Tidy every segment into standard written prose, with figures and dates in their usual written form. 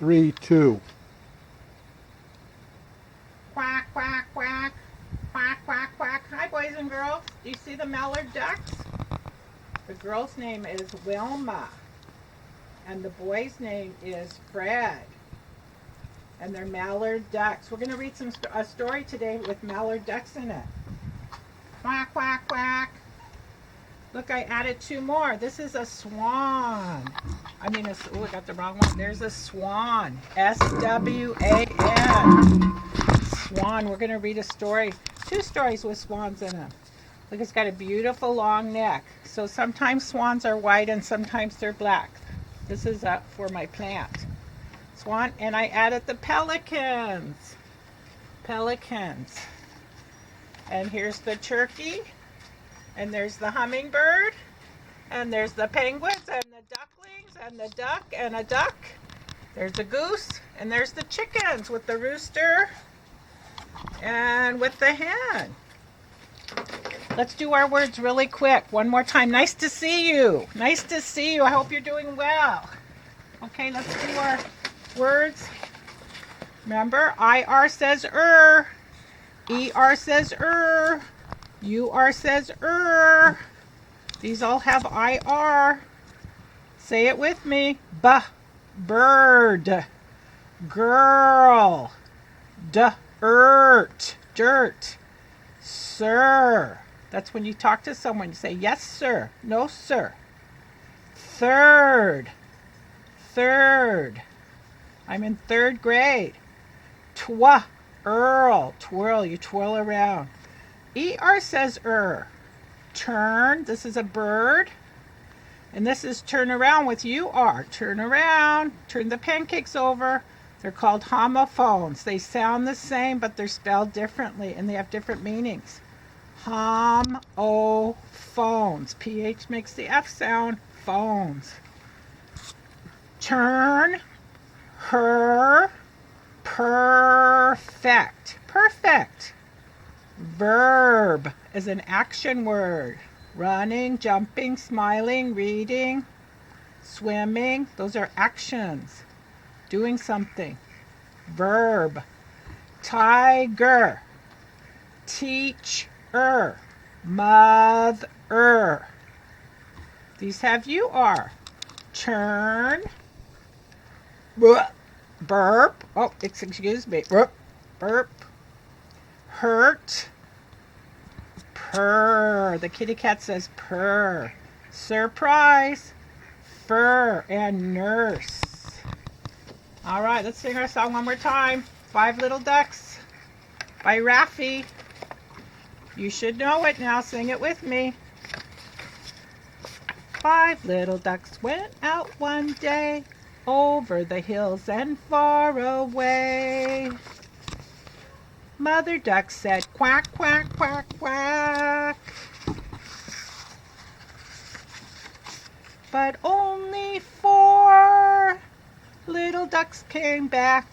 3, 2. Quack, quack, quack. Quack, quack, quack. Hi, boys and girls. Do you see the mallard ducks? The girl's name is Wilma. And the boy's name is Fred. And they're mallard ducks. We're going to read a story today with mallard ducks in it. Quack, quack, quack. Look, I added 2 more. This is a swan. I got the wrong one. There's a swan. S-W-A-N. Swan. We're going to read a story. 2 stories with swans in them. Look, it's got a beautiful long neck. So sometimes swans are white and sometimes they're black. This is up for my plant. Swan. And I added the pelicans. Pelicans. And here's the turkey. And there's the hummingbird, and there's the penguins, and the ducklings, and the duck, and a duck. There's a goose, and there's the chickens with the rooster, and with the hen. Let's do our words really quick. One more time. Nice to see you. Nice to see you. I hope you're doing well. Okay, let's do our words. Remember, I-R says E-R says U-R says These all have I-R. Say it with me. Bird. Girl. Dirt. Sir. That's when you talk to someone. You say, yes, sir. No, sir. Third. I'm in 3rd grade. Twirl. You twirl around. E-R says Turn. This is a bird. And this is turn around with U-R. Turn around. Turn the pancakes over. They're called homophones. They sound the same, but they're spelled differently, and they have different meanings. Homophones. PH makes the F sound. Phones. Turn. Her. Perfect. Verb is an action word. Running, jumping, smiling, reading, swimming. Those are actions. Doing something. Verb. Tiger. Teacher. Mother. These have U-R. Turn. Burp. Oh, excuse me. Burp. Hurt. Purr. The kitty cat says purr. Surprise. Fur. And nurse. All right, let's sing our song one more time. 5 Little Ducks by Raffi. You should know it now. Sing it with me. 5 little ducks went out one day over the hills and far away. Mother duck said, quack, quack, quack, quack. But only 4 little ducks came back.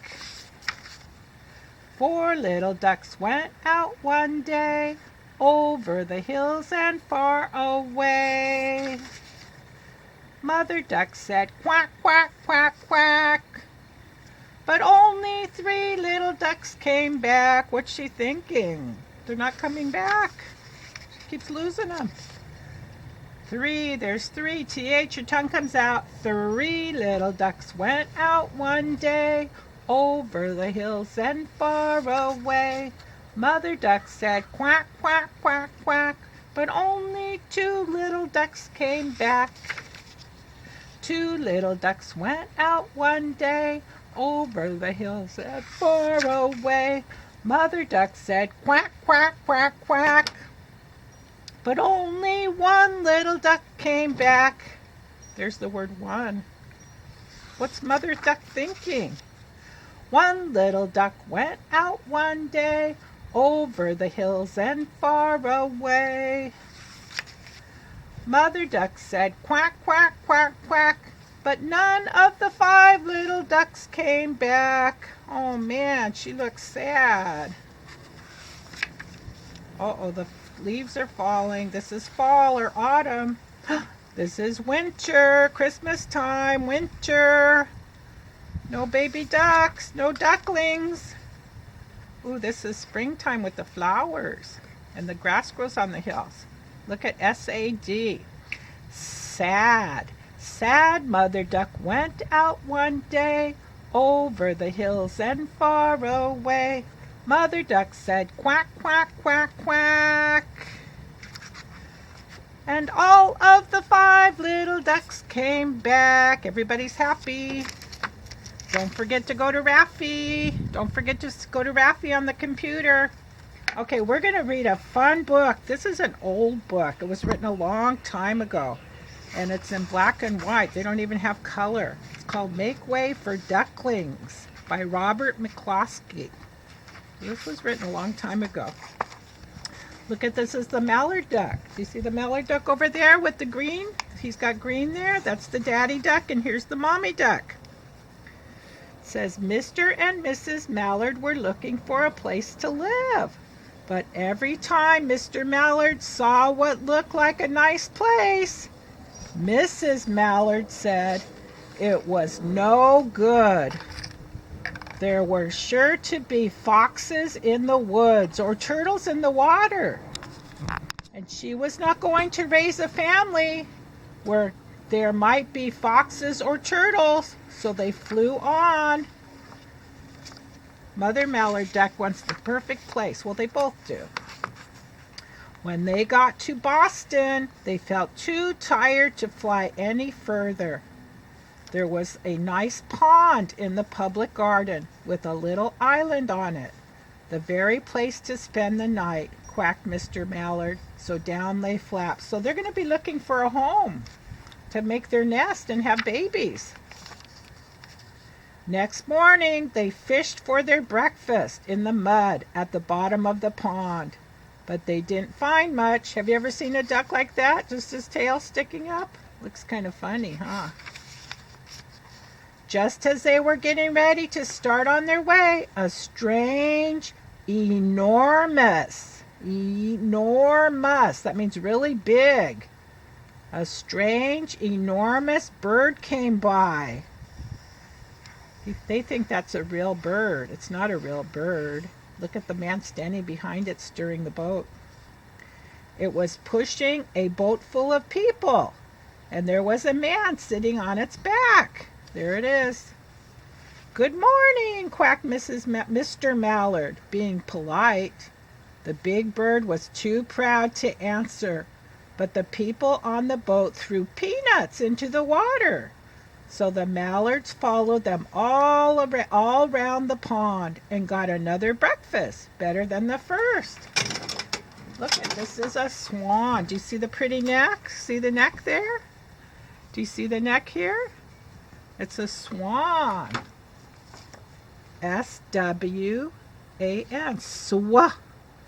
4 little ducks went out one day over the hills and far away. Mother duck said, quack, quack, quack, quack. But only 3 little ducks came back. What's she thinking? They're not coming back. She keeps losing them. 3, there's 3. TH, your tongue comes out. 3 little ducks went out one day over the hills and far away. Mother duck said, quack, quack, quack, quack. But only 2 little ducks came back. 2 little ducks went out one day over the hills and far away. Mother duck said, quack, quack, quack, quack. But only 1 little duck came back. There's the word one. What's Mother duck thinking? 1 little duck went out one day over the hills and far away. Mother duck said, quack, quack, quack, quack. But none of the 5 little ducks came back. Oh man, she looks sad. Uh-oh, the leaves are falling. This is fall or autumn. This is winter, Christmas time, winter. No baby ducks, no ducklings. Ooh, this is springtime with the flowers. And the grass grows on the hills. Look at SAD. Sad. Sad Mother Duck went out one day over the hills and far away. Mother Duck said, quack, quack, quack, quack. And all of the 5 little ducks came back. Everybody's happy. Don't forget to go to Raffy. Don't forget to go to Raffy on the computer. Okay, we're going to read a fun book. This is an old book. It was written a long time ago. And it's in black and white. They don't even have color. It's called Make Way for Ducklings by Robert McCloskey. This was written a long time ago. Look at this, is the mallard duck. Do you see the mallard duck over there with the green? He's got green there. That's the daddy duck, and here's the mommy duck. It says, Mr. and Mrs. Mallard were looking for a place to live. But every time Mr. Mallard saw what looked like a nice place, Mrs. Mallard said it was no good. There were sure to be foxes in the woods or turtles in the water. And she was not going to raise a family where there might be foxes or turtles, so they flew on. Mother Mallard Duck wants the perfect place. Well, they both do. When they got to Boston, they felt too tired to fly any further. There was a nice pond in the public garden with a little island on it. The very place to spend the night, quacked Mr. Mallard. So down they flapped. So they're going to be looking for a home to make their nest and have babies. Next morning, they fished for their breakfast in the mud at the bottom of the pond. But they didn't find much. Have you ever seen a duck like that? Just his tail sticking up? Looks kind of funny, huh? Just as they were getting ready to start on their way, a strange, enormous, that means really big, a strange, enormous bird came by. They think that's a real bird. It's not a real bird. Look at the man standing behind it, stirring the boat. It was pushing a boat full of people, and there was a man sitting on its back. There it is. Good morning, quacked Mr. Mallard, being polite. The big bird was too proud to answer, but the people on the boat threw peanuts into the water. So the Mallards followed them all around the pond and got another breakfast, better than the first. Look, this is a swan. Do you see the pretty neck? See the neck there? Do you see the neck here? It's a swan. S-W-A-N.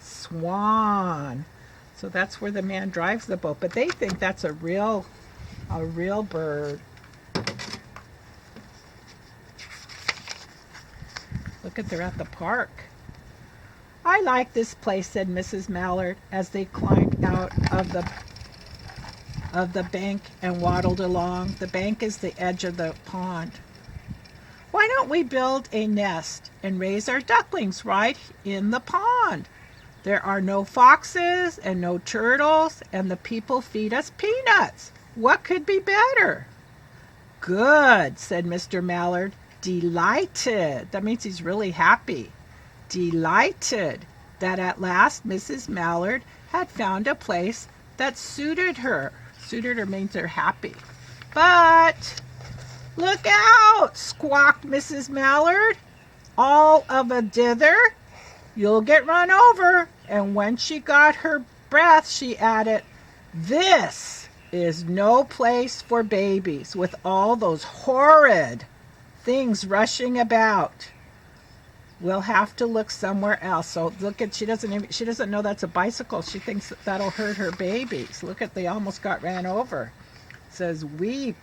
Swan. So that's where the man drives the boat. But they think that's a real bird. Look at, they're at the park. I like this place, said Mrs. Mallard, as they climbed out of the bank and waddled along. The bank is the edge of the pond. Why don't we build a nest and raise our ducklings right in the pond? There are no foxes and no turtles, and the people feed us peanuts. What could be better? Good, said Mr. Mallard. Delighted. That means he's really happy. Delighted that at last Mrs. Mallard had found a place that suited her. Suited her means they're happy. But look out, squawked Mrs. Mallard. All of a dither, you'll get run over. And when she got her breath, she added, this is no place for babies with all those horrid things rushing about. We'll have to look somewhere else. So look at, she doesn't know that's a bicycle. She thinks that'll hurt her babies. Look at, they almost got ran over. It says weep.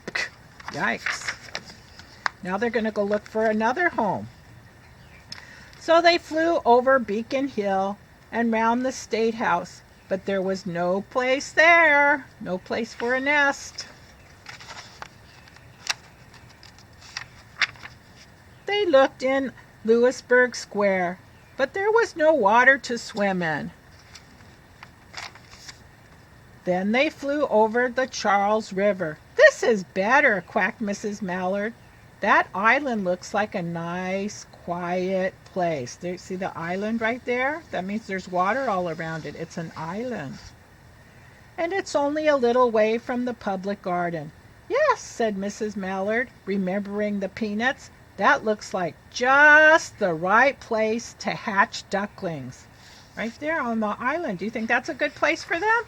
Yikes. Now they're going to go look for another home. So they flew over Beacon Hill and round the State House, but there was no place there. No place for a nest. They looked in Louisburg Square, but there was no water to swim in. Then they flew over the Charles River. "This is better," quacked Mrs. Mallard. "That island looks like a nice, quiet place." There, see the island right there? That means there's water all around it. It's an island. "And it's only a little way from the public garden." "Yes," said Mrs. Mallard, remembering the peanuts. "That looks like just the right place to hatch ducklings." Right there on the island. Do you think that's a good place for them?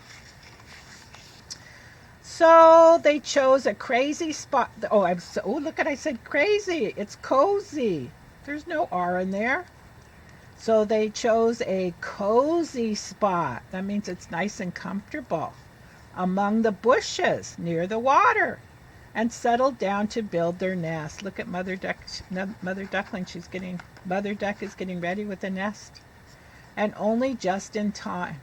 So they chose a crazy spot. Oh, look at, I said crazy. It's cozy. There's no R in there. So they chose a cozy spot. That means it's nice and comfortable among the bushes near the water, and settled down to build their nest. Look at Mother Duckling. Mother Duck is getting ready with the nest. And only just in time,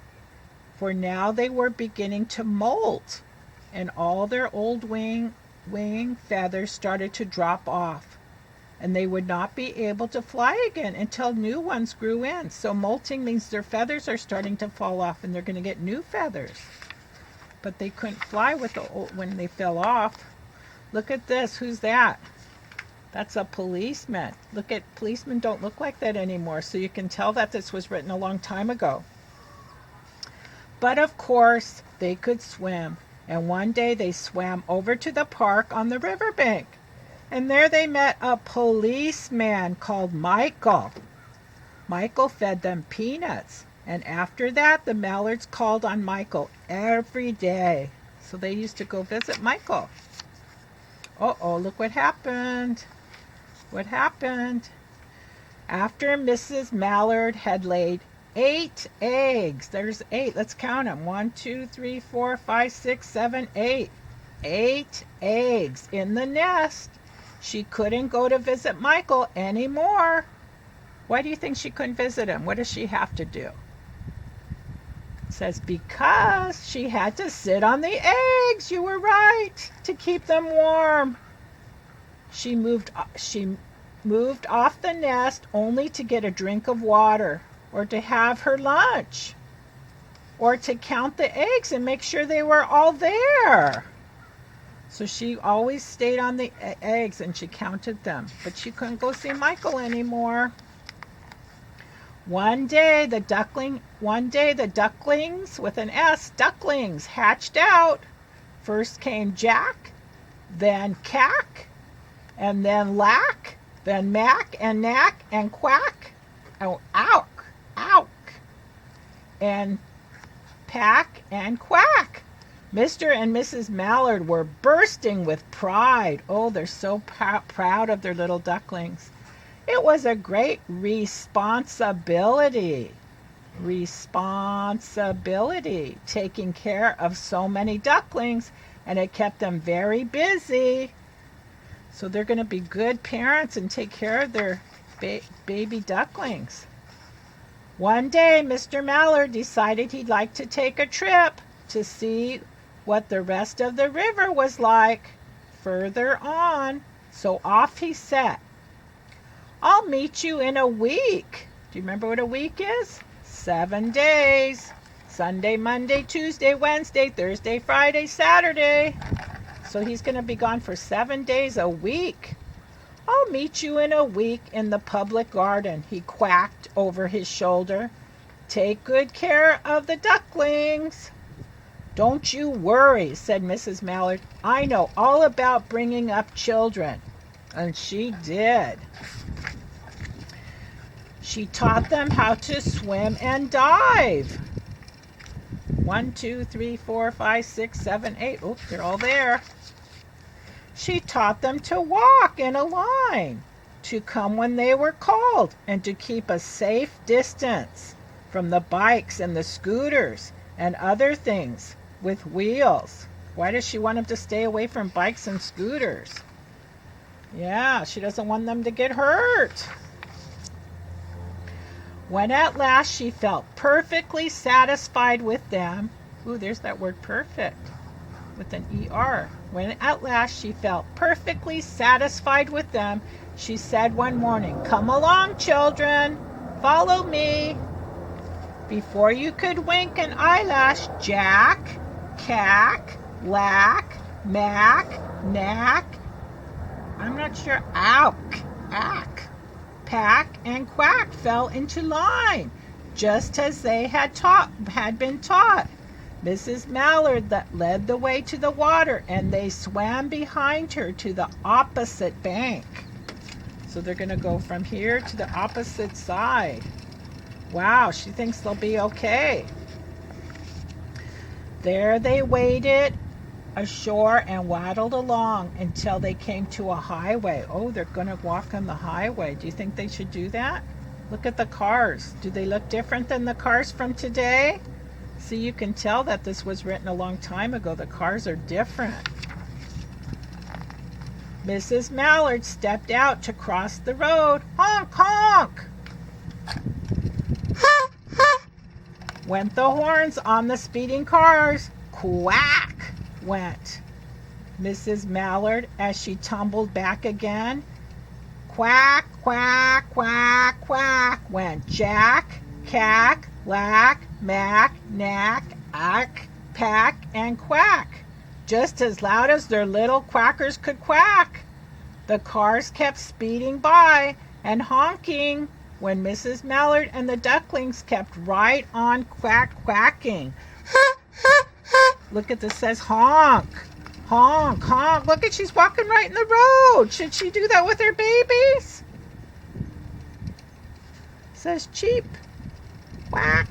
for now they were beginning to molt, and all their old wing feathers started to drop off, and they would not be able to fly again until new ones grew in. So molting means their feathers are starting to fall off, and they're going to get new feathers. But they couldn't fly with the old when they fell off. Look at this. Who's that? That's a policeman. Look at, policemen don't look like that anymore, so you can tell that this was written a long time ago. But of course, they could swim. And one day they swam over to the park on the riverbank. And there they met a policeman called Michael. Michael fed them peanuts. And after that, the Mallards called on Michael every day. So they used to go visit Michael. Uh-oh, look what happened. What happened? After Mrs. Mallard had laid 8 eggs. There's 8. Let's count them. 1, 2, 3, 4, 5, 6, 7, 8. 8 eggs in the nest. She couldn't go to visit Michael anymore. Why do you think she couldn't visit him? What does she have to do? It says because she had to sit on the eggs. You were right. To keep them warm. She moved off the nest only to get a drink of water, or to have her lunch, or to count the eggs and make sure they were all there. So she always stayed on the eggs and she counted them, but she couldn't go see Michael anymore. One day the ducklings with an S, ducklings, hatched out. First came Jack, then Cack, and then Lack, then Mack and Knack and Quack, oh, Ow, and Pack and Quack. Mr. and Mrs. Mallard were bursting with pride. Oh, they're so proud of their little ducklings. It was a great responsibility, taking care of so many ducklings, and it kept them very busy. So they're going to be good parents and take care of their baby ducklings. One day, Mr. Mallard decided he'd like to take a trip to see what the rest of the river was like further on. So off he set. "I'll meet you in a week." Do you remember what a week is? 7 days. Sunday, Monday, Tuesday, Wednesday, Thursday, Friday, Saturday. So he's going to be gone for 7 days a week. "I'll meet you in a week in the public garden," he quacked over his shoulder. "Take good care of the ducklings." "Don't you worry," said Mrs. Mallard. "I know all about bringing up children." And she did. She taught them how to swim and dive. 1, 2, 3, 4, 5, 6, 7, 8. Oh, they're all there. She taught them to walk in a line, to come when they were called, and to keep a safe distance from the bikes and the scooters and other things with wheels. Why does she want them to stay away from bikes and scooters? Yeah, she doesn't want them to get hurt. When at last she felt perfectly satisfied with them, ooh, there's that word perfect with an ER. When at last she felt perfectly satisfied with them, she said one morning, "Come along, children, follow me." Before you could wink an eyelash, Jack, Cack, Lack, Mack, Knack, I'm not sure, Ack, Pack, and Quack fell into line, just as they had been taught. Mrs. Mallard led the way to the water, and they swam behind her to the opposite bank. So they're going to go from here to the opposite side. Wow, she thinks they'll be okay. There they waded ashore and waddled along until they came to a highway. Oh, they're going to walk on the highway. Do you think they should do that? Look at the cars. Do they look different than the cars from today? See, you can tell that this was written a long time ago. The cars are different. Mrs. Mallard stepped out to cross the road. Honk, honk! Went the horns on the speeding cars. Quack! Went Mrs. Mallard as she tumbled back again. Quack, quack, quack, quack went Jack, Cack, Lack, Mack, Knack, Ack, Pack, and Quack, just as loud as their little quackers could quack. The cars kept speeding by and honking when Mrs. Mallard and the Ducklings kept right on quacking. Look at this, says honk, honk, honk. Look at, she's walking right in the road. Should she do that with her babies? It says cheep, quack.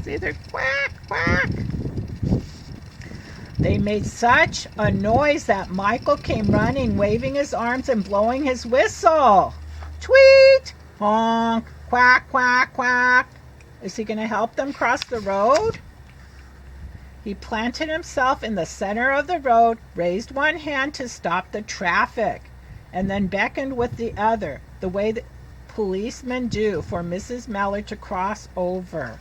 See, they're quack, quack. They made such a noise that Michael came running, waving his arms and blowing his whistle. Tweet, honk, quack, quack, quack. Is he going to help them cross the road? He planted himself in the center of the road, raised one hand to stop the traffic, and then beckoned with the other, the way that policemen do, for Mrs. Mallard to cross over.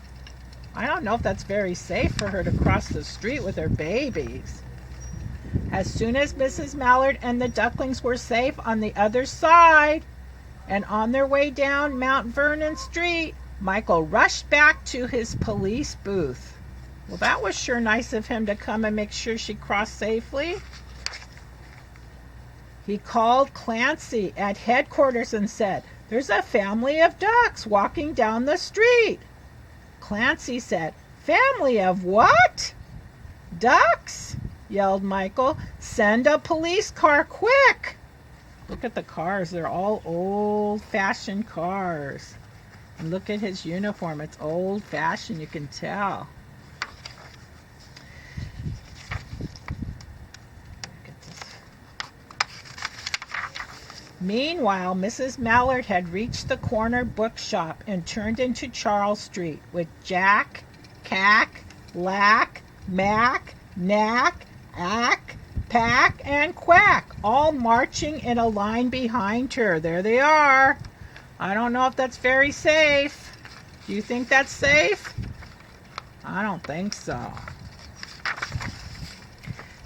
I don't know if that's very safe for her to cross the street with her babies. As soon as Mrs. Mallard and the Ducklings were safe on the other side and on their way down Mount Vernon Street, Michael rushed back to his police booth. Well, that was sure nice of him to come and make sure she crossed safely. He called Clancy at headquarters and said, "There's a family of ducks walking down the street." Clancy said, "Family of what?" "Ducks," yelled Michael. "Send a police car quick." Look at the cars. They're all old-fashioned cars. And look at his uniform. It's old-fashioned, you can tell. Meanwhile, Mrs. Mallard had reached the corner bookshop and turned into Charles Street with Jack, Cack, Lack, Mack, Knack, Ack, Pack, and Quack, all marching in a line behind her. There they are. I don't know if that's very safe. Do you think that's safe? I don't think so.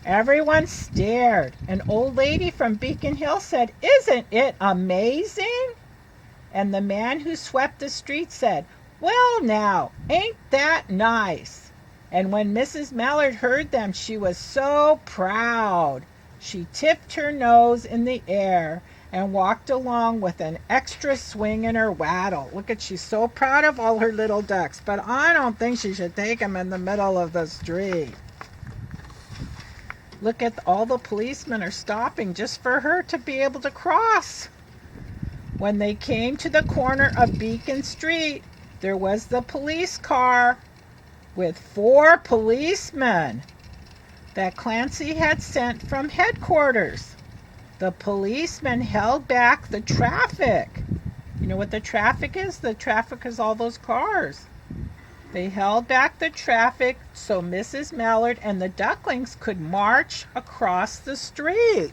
Everyone stared. An old lady from Beacon Hill said, "Isn't it amazing?" And the man who swept the street said, "Well now, ain't that nice?" And when Mrs. Mallard heard them, she was so proud. She tipped her nose in the air and walked along with an extra swing in her waddle. Look at, she's so proud of all her little ducks, but I don't think she should take them in the middle of the street. Look at, all the policemen are stopping just for her to be able to cross. When they came to the corner of Beacon Street, there was the police car with 4 policemen that Clancy had sent from headquarters. The policemen held back the traffic. You know what the traffic is? The traffic is all those cars. They held back the traffic so Mrs. Mallard and the Ducklings could march across the street.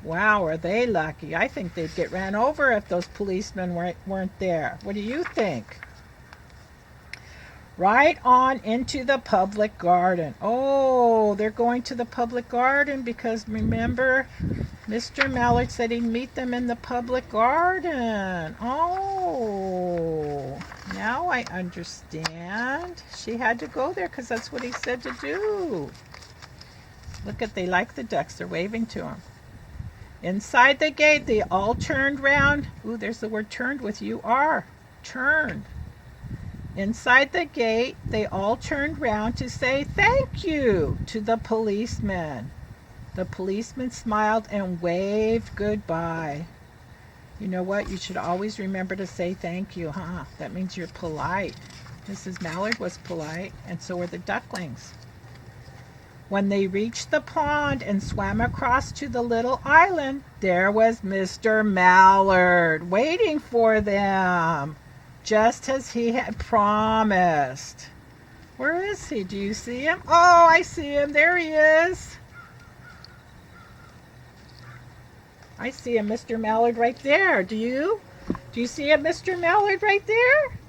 Wow, are they lucky? I think they'd get ran over if those policemen weren't there. What do you think? right on into the public garden. Oh, they're going to the public garden because remember, Mr. Mallard said he'd meet them in the public garden. Oh, now I understand. She had to go there because that's what he said to do. Look at, they like the ducks. They're waving to him. Inside the gate, they all turned round. Ooh, there's the word turned with U-R. Turned. Inside the gate, they all turned round to say thank you to the policeman. The policeman smiled and waved goodbye. You know what? You should always remember to say thank you, huh? That means you're polite. Mrs. Mallard was polite, and so were the ducklings. When they reached the pond and swam across to the little island, there was Mr. Mallard waiting for them, just as he had promised. Where is he? Do you see him? Oh, I see him. There he is. I see a Mr. Mallard right there. Do you? Do you see a Mr. Mallard right there?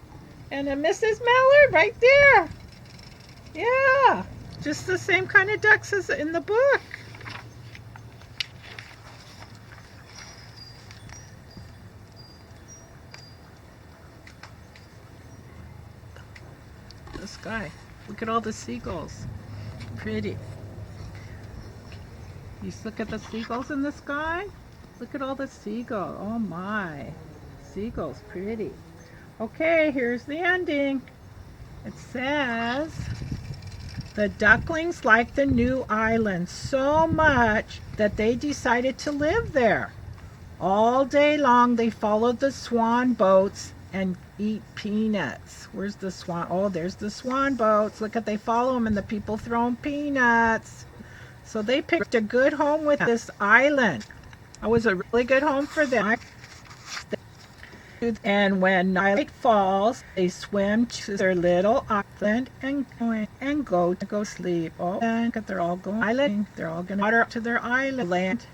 And a Mrs. Mallard right there. Yeah, just the same kind of ducks as in the book. The sky. Look at all the seagulls. Pretty. You look at the seagulls in the sky? Look at all the seagulls. Oh my. Seagulls, pretty. Okay, here's the ending. It says, the ducklings liked the new island so much that they decided to live there. All day long they followed the swan boats and eat peanuts. Where's the swan? Oh, there's the swan boats. Look at, they follow them and the people throw them peanuts. So they picked a good home with this island. It was a really good home for them. And when night falls, they swim to their little island and go sleep. Oh, and they're all going island. They're all going to water to their island. Land.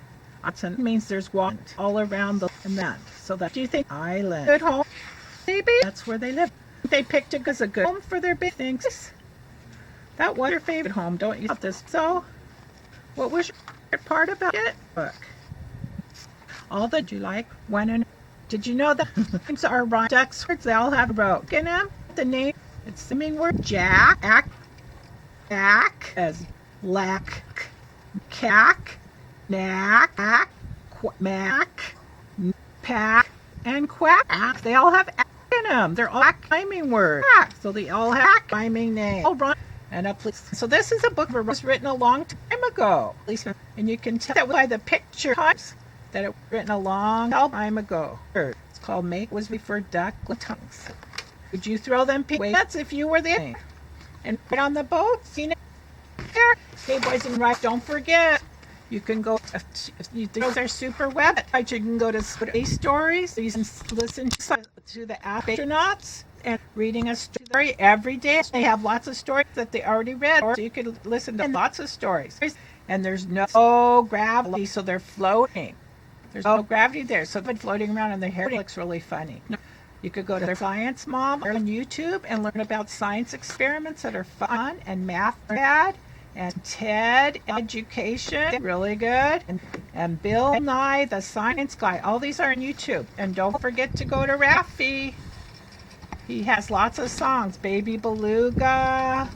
That means there's water all around the land. So that, do you think island good home? Maybe that's where they live. They picked it as a good home for their big things. That was your favorite home, don't you? This. So, what was your favorite part about it? Book. All that you like when and did you know that names are rhyme ducks words? They all have a row in them. The name, it's the main word Jack, ack, as lack, cack, knack, mac, pack, and quack. They all have ack in them. They're all rhyming words. So they all have rhyming names. All rhyme. And a so this is a book that was written a long time ago. And you can tell that by the picture that it was written a long time ago. It's called Make Was Before Ducklings. Would you throw them peanuts if you were there? And right on the boat? See there? Okay, boys and girls, don't forget. You can go, if you think those are super web, you can go to Space Stories. You can listen to the astronauts and reading a story every day. They have lots of stories that they already read, so you can listen to lots of stories. And there's no gravity, so they're floating. There's no gravity there, so they're floating around and their hair looks really funny. You could go to their Science Mom on YouTube and learn about science experiments that are fun, and math bad, and TED education, really good, and Bill Nye, the Science Guy. All these are on YouTube. And don't forget to go to Raffi. He has lots of songs, Baby Beluga,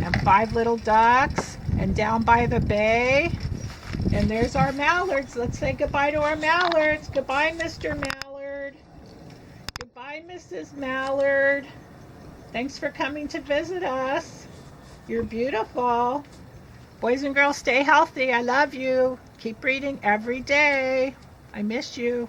and Five Little Ducks, and Down by the Bay. And there's our Mallards. Let's say goodbye to our Mallards. Goodbye, Mr. Mallard. Goodbye, Mrs. Mallard. Thanks for coming to visit us. You're beautiful. Boys and girls, stay healthy. I love you. Keep reading every day. I miss you.